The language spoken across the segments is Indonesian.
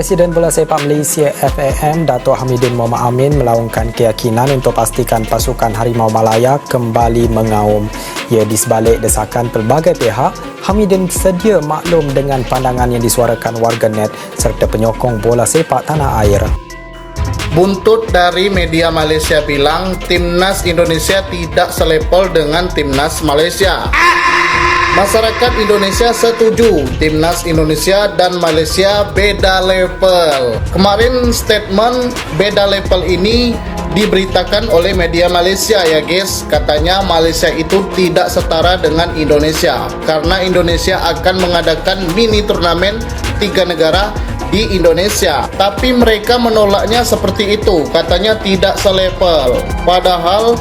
Presiden Bola Sepak Malaysia FAM Dato' Hamidin Mohamad Amin melaungkan keyakinan untuk pastikan pasukan Harimau Malaya kembali mengaum. Ia di sebalik desakan pelbagai pihak, Hamidin sedia maklum dengan pandangan yang disuarakan warganet serta penyokong bola sepak tanah air. Buntut dari media Malaysia bilang Timnas Indonesia tidak selevel dengan Timnas Malaysia. Masyarakat Indonesia setuju Timnas Indonesia dan Malaysia beda level. Kemarin statement beda level ini diberitakan oleh media Malaysia ya guys. Katanya Malaysia itu tidak setara dengan Indonesia karena Indonesia akan mengadakan mini turnamen 3 negara di Indonesia. Tapi mereka menolaknya seperti itu, katanya tidak selevel. Padahal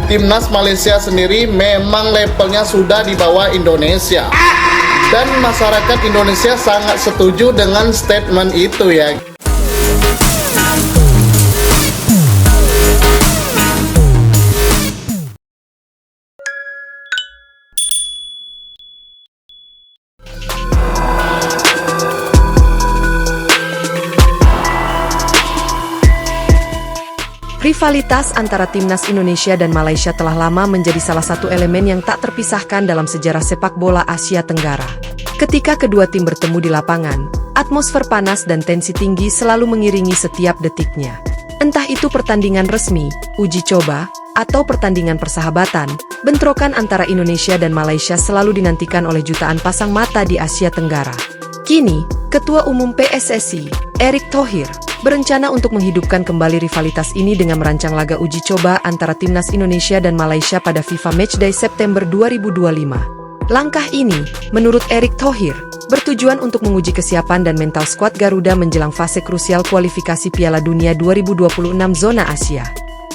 Timnas Malaysia sendiri memang levelnya sudah di bawah Indonesia. Dan masyarakat Indonesia sangat setuju dengan statement itu ya. Rivalitas antara Timnas Indonesia dan Malaysia telah lama menjadi salah satu elemen yang tak terpisahkan dalam sejarah sepak bola Asia Tenggara. Ketika kedua tim bertemu di lapangan, atmosfer panas dan tensi tinggi selalu mengiringi setiap detiknya. Entah itu pertandingan resmi, uji coba, atau pertandingan persahabatan, bentrokan antara Indonesia dan Malaysia selalu dinantikan oleh jutaan pasang mata di Asia Tenggara. Kini, Ketua Umum PSSI, Erick Thohir, berencana untuk menghidupkan kembali rivalitas ini dengan merancang laga uji coba antara Timnas Indonesia dan Malaysia pada FIFA Matchday September 2025. Langkah ini, menurut Erick Thohir, bertujuan untuk menguji kesiapan dan mental skuad Garuda menjelang fase krusial kualifikasi Piala Dunia 2026 zona Asia.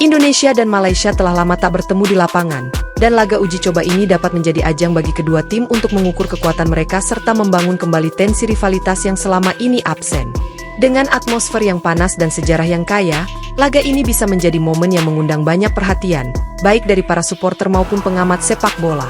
Indonesia dan Malaysia telah lama tak bertemu di lapangan, dan laga uji coba ini dapat menjadi ajang bagi kedua tim untuk mengukur kekuatan mereka serta membangun kembali tensi rivalitas yang selama ini absen. Dengan atmosfer yang panas dan sejarah yang kaya, laga ini bisa menjadi momen yang mengundang banyak perhatian, baik dari para supporter maupun pengamat sepak bola.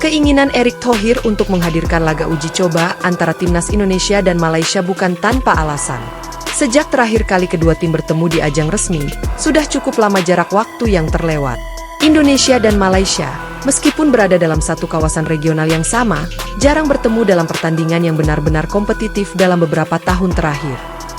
Keinginan Erick Thohir untuk menghadirkan laga uji coba antara Timnas Indonesia dan Malaysia bukan tanpa alasan. Sejak terakhir kali kedua tim bertemu di ajang resmi, sudah cukup lama jarak waktu yang terlewat. Indonesia dan Malaysia, meskipun berada dalam satu kawasan regional yang sama, jarang bertemu dalam pertandingan yang benar-benar kompetitif dalam beberapa tahun terakhir.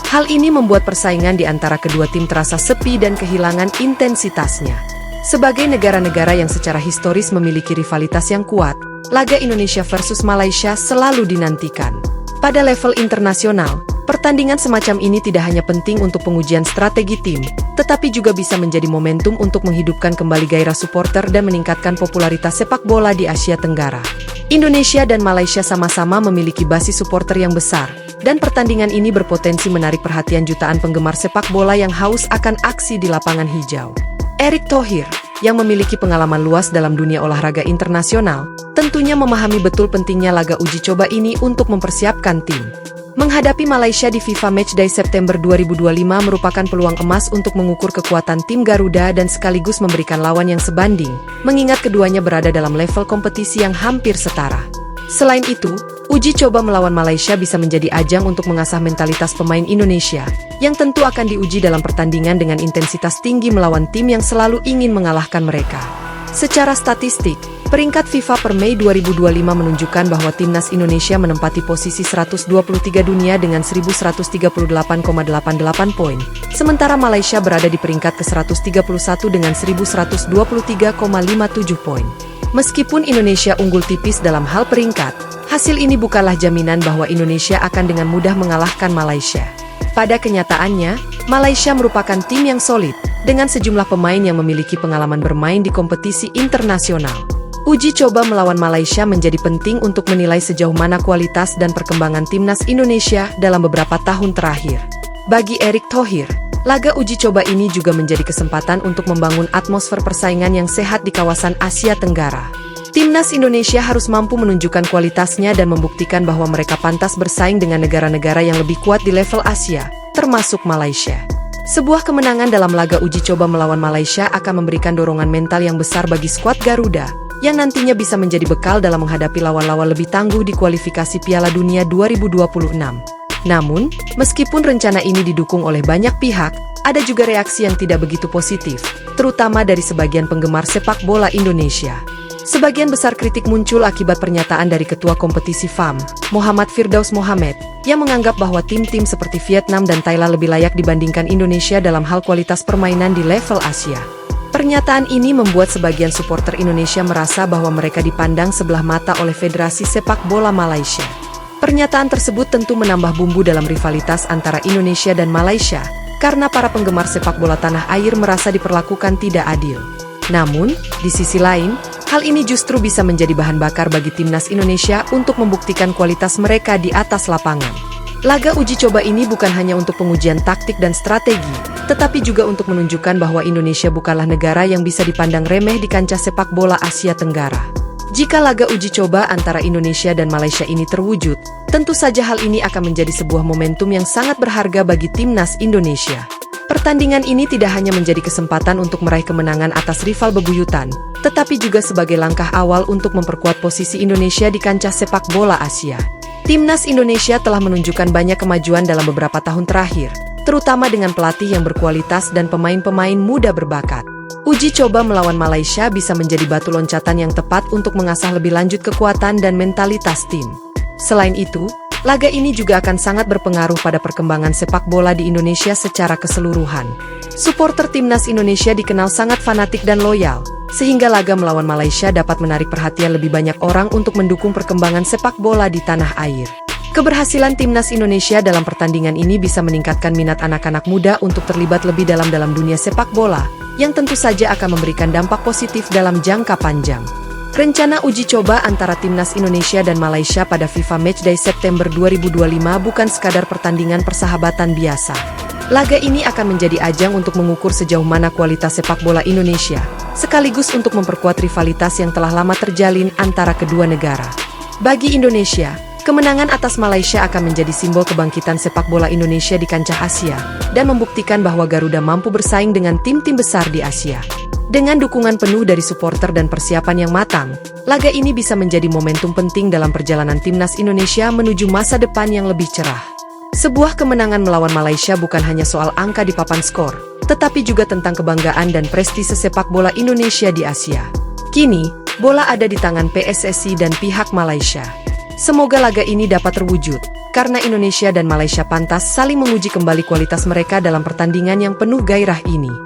Hal ini membuat persaingan di antara kedua tim terasa sepi dan kehilangan intensitasnya. Sebagai negara-negara yang secara historis memiliki rivalitas yang kuat, laga Indonesia versus Malaysia selalu dinantikan. Pada level internasional, pertandingan semacam ini tidak hanya penting untuk pengujian strategi tim, tetapi juga bisa menjadi momentum untuk menghidupkan kembali gairah supporter dan meningkatkan popularitas sepak bola di Asia Tenggara. Indonesia dan Malaysia sama-sama memiliki basis supporter yang besar, dan pertandingan ini berpotensi menarik perhatian jutaan penggemar sepak bola yang haus akan aksi di lapangan hijau. Erick Thohir, yang memiliki pengalaman luas dalam dunia olahraga internasional, tentunya memahami betul pentingnya laga uji coba ini untuk mempersiapkan tim. Menghadapi Malaysia di FIFA Matchday September 2025 merupakan peluang emas untuk mengukur kekuatan tim Garuda dan sekaligus memberikan lawan yang sebanding, mengingat keduanya berada dalam level kompetisi yang hampir setara. Selain itu, uji coba melawan Malaysia bisa menjadi ajang untuk mengasah mentalitas pemain Indonesia, yang tentu akan diuji dalam pertandingan dengan intensitas tinggi melawan tim yang selalu ingin mengalahkan mereka. Secara statistik, peringkat FIFA per Mei 2025 menunjukkan bahwa Timnas Indonesia menempati posisi 123 dunia dengan 1138,88 poin, sementara Malaysia berada di peringkat ke-131 dengan 1123,57 poin. Meskipun Indonesia unggul tipis dalam hal peringkat, hasil ini bukanlah jaminan bahwa Indonesia akan dengan mudah mengalahkan Malaysia. Pada kenyataannya, Malaysia merupakan tim yang solid, dengan sejumlah pemain yang memiliki pengalaman bermain di kompetisi internasional. Uji coba melawan Malaysia menjadi penting untuk menilai sejauh mana kualitas dan perkembangan Timnas Indonesia dalam beberapa tahun terakhir. Bagi Erick Thohir, laga uji coba ini juga menjadi kesempatan untuk membangun atmosfer persaingan yang sehat di kawasan Asia Tenggara. Timnas Indonesia harus mampu menunjukkan kualitasnya dan membuktikan bahwa mereka pantas bersaing dengan negara-negara yang lebih kuat di level Asia, termasuk Malaysia. Sebuah kemenangan dalam laga uji coba melawan Malaysia akan memberikan dorongan mental yang besar bagi skuad Garuda, yang nantinya bisa menjadi bekal dalam menghadapi lawan-lawan lebih tangguh di kualifikasi Piala Dunia 2026. Namun, meskipun rencana ini didukung oleh banyak pihak, ada juga reaksi yang tidak begitu positif, terutama dari sebagian penggemar sepak bola Indonesia. Sebagian besar kritik muncul akibat pernyataan dari Ketua Kompetisi FAM, Muhammad Firdaus Mohamed, yang menganggap bahwa tim-tim seperti Vietnam dan Thailand lebih layak dibandingkan Indonesia dalam hal kualitas permainan di level Asia. Pernyataan ini membuat sebagian supporter Indonesia merasa bahwa mereka dipandang sebelah mata oleh Federasi Sepak Bola Malaysia. Pernyataan tersebut tentu menambah bumbu dalam rivalitas antara Indonesia dan Malaysia, karena para penggemar sepak bola tanah air merasa diperlakukan tidak adil. Namun, di sisi lain, hal ini justru bisa menjadi bahan bakar bagi timnas Indonesia untuk membuktikan kualitas mereka di atas lapangan. Laga uji coba ini bukan hanya untuk pengujian taktik dan strategi, tetapi juga untuk menunjukkan bahwa Indonesia bukanlah negara yang bisa dipandang remeh di kancah sepak bola Asia Tenggara. Jika laga uji coba antara Indonesia dan Malaysia ini terwujud, tentu saja hal ini akan menjadi sebuah momentum yang sangat berharga bagi timnas Indonesia. Pertandingan ini tidak hanya menjadi kesempatan untuk meraih kemenangan atas rival bebuyutan, tetapi juga sebagai langkah awal untuk memperkuat posisi Indonesia di kancah sepak bola Asia. Timnas Indonesia telah menunjukkan banyak kemajuan dalam beberapa tahun terakhir, terutama dengan pelatih yang berkualitas dan pemain-pemain muda berbakat. Uji coba melawan Malaysia bisa menjadi batu loncatan yang tepat untuk mengasah lebih lanjut kekuatan dan mentalitas tim. Selain itu, laga ini juga akan sangat berpengaruh pada perkembangan sepak bola di Indonesia secara keseluruhan. Supporter timnas Indonesia dikenal sangat fanatik dan loyal, sehingga laga melawan Malaysia dapat menarik perhatian lebih banyak orang untuk mendukung perkembangan sepak bola di tanah air. Keberhasilan timnas Indonesia dalam pertandingan ini bisa meningkatkan minat anak-anak muda untuk terlibat lebih dalam dunia sepak bola, yang tentu saja akan memberikan dampak positif dalam jangka panjang. Rencana uji coba antara timnas Indonesia dan Malaysia pada FIFA Matchday September 2025 bukan sekadar pertandingan persahabatan biasa. Laga ini akan menjadi ajang untuk mengukur sejauh mana kualitas sepak bola Indonesia, sekaligus untuk memperkuat rivalitas yang telah lama terjalin antara kedua negara. Bagi Indonesia, kemenangan atas Malaysia akan menjadi simbol kebangkitan sepak bola Indonesia di kancah Asia, dan membuktikan bahwa Garuda mampu bersaing dengan tim-tim besar di Asia. Dengan dukungan penuh dari supporter dan persiapan yang matang, laga ini bisa menjadi momentum penting dalam perjalanan timnas Indonesia menuju masa depan yang lebih cerah. Sebuah kemenangan melawan Malaysia bukan hanya soal angka di papan skor, tetapi juga tentang kebanggaan dan prestise sepak bola Indonesia di Asia. Kini, bola ada di tangan PSSI dan pihak Malaysia. Semoga laga ini dapat terwujud, karena Indonesia dan Malaysia pantas saling menguji kembali kualitas mereka dalam pertandingan yang penuh gairah ini.